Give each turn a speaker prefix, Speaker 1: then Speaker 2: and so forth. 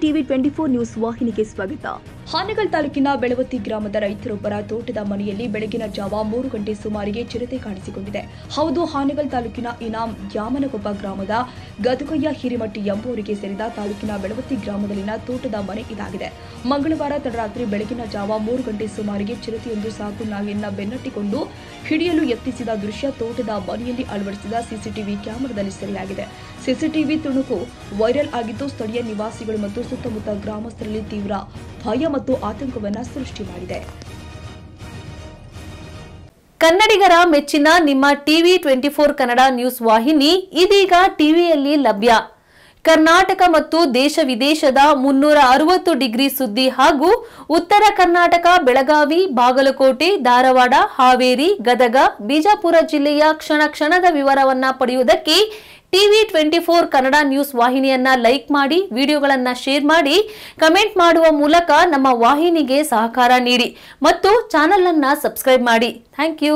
Speaker 1: TV 24 news ವಾಹಿನಿಗೆ ಸ್ವಾಗತ. ಹಾನಗಲ್ ತಾಲೂಕಿನ ಬೆಳವತ್ತಿ ಗ್ರಾಮದ ರೈತರೊಬ್ಬರ ತೋಟದ ಮನೆಯಲ್ಲಿ ಬೆಳಗಿನ ಜಾವ 3 ಗಂಟೆ ಸುಮಾರಿಗೆ ಚಿರತೆ ಕಾಣಿಸಿಕೊಂಡಿದೆ. ಹೌದು, ಹಾನಗಲ್ ತಾಲೂಕಿನ ಇನಾಂ ಯಾಮನಗೊಬ್ಬ ಗ್ರಾಮದ ಗದುಕಯ್ಯ ಹಿರಿಮಟ್ಟಿ ಎಂಬುವರಿಗೆ ಸೇರಿದ ತಾಲೂಕಿನ ಬೆಳವತ್ತಿ ಗ್ರಾಮದಲ್ಲಿನ ತೋಟದ ಮನೆ ಇದಾಗಿದೆ. ಮಂಗಳವಾರ ತಡರಾತ್ರಿ ಬೆಳಗಿನ ಜಾವ 3 ಗಂಟೆ ಸುಮಾರಿಗೆ ಚಿರತೆಯೊಂದು ಸಾಕು ನಾಯಿಯನ್ನ ಬೆನ್ನಟ್ಟಿಕೊಂಡು ಹಿಡಿಯಲು ಯತ್ನಿಸಿದ ದೃಶ್ಯ ತೋಟದ ಮನೆಯಲ್ಲಿ ಅಳವಡಿಸಿದ ಸಿಸಿಟಿವಿ ಕ್ಯಾಮೆರಾದಲ್ಲಿ ಸೆರೆಯಾಗಿದೆ. ಸಿಸಿಟಿವಿ ತುಣುಕು ವೈರಲ್ ಆಗಿದ್ದು ಸ್ಥಳೀಯ ನಿವಾಸಿಗಳು ಮತ್ತು ಸುತ್ತಮುತ್ತ ಗ್ರಾಮಸ್ಥರಲ್ಲಿ ತೀವ್ರ ಭಯ ಮತ್ತು ಆತಂಕವನ್ನ ಸೃಷ್ಟಿ ಮಾಡಿದೆ.
Speaker 2: ಕನ್ನಡಿಗರ ಮೆಚ್ಚಿನ ನಿಮ್ಮ ಟಿವಿ 24 ಕನ್ನಡ ನ್ಯೂಸ್ ವಾಹಿನಿ ಇದೀಗ ಟಿವಿಯಲ್ಲಿ ಲಭ್ಯ. ಕರ್ನಾಟಕ ಮತ್ತು ದೇಶ ವಿದೇಶದ 360 ಡಿಗ್ರಿ ಸುದ್ದಿ ಹಾಗೂ ಉತ್ತರ ಕರ್ನಾಟಕ, ಬೆಳಗಾವಿ, ಬಾಗಲಕೋಟೆ, ಧಾರವಾಡ, ಹಾವೇರಿ, ಗದಗ, ಬಿಜಾಪುರ ಜಿಲ್ಲೆಯ ಕ್ಷಣ ಕ್ಷಣದ ವಿವರವನ್ನ ಪಡೆಯುವುದಕ್ಕೆ ಟಿವಿ 24 ಕನ್ನಡ ನ್ಯೂಸ್ ವಾಹಿನಿಯನ್ನ ಲೈಕ್ ಮಾಡಿ, ವಿಡಿಯೋಗಳನ್ನ ಶೇರ್ ಮಾಡಿ, ಕಮೆಂಟ್ ಮಾಡುವ ಮೂಲಕ ನಮ್ಮ ವಾಹಿನಿಗೆ ಸಹಕಾರ ನೀಡಿ ಮತ್ತು ಚಾನೆಲ್ ಅನ್ನ ಸಬ್ಸ್ಕ್ರೈಬ್ ಮಾಡಿ. Thank you.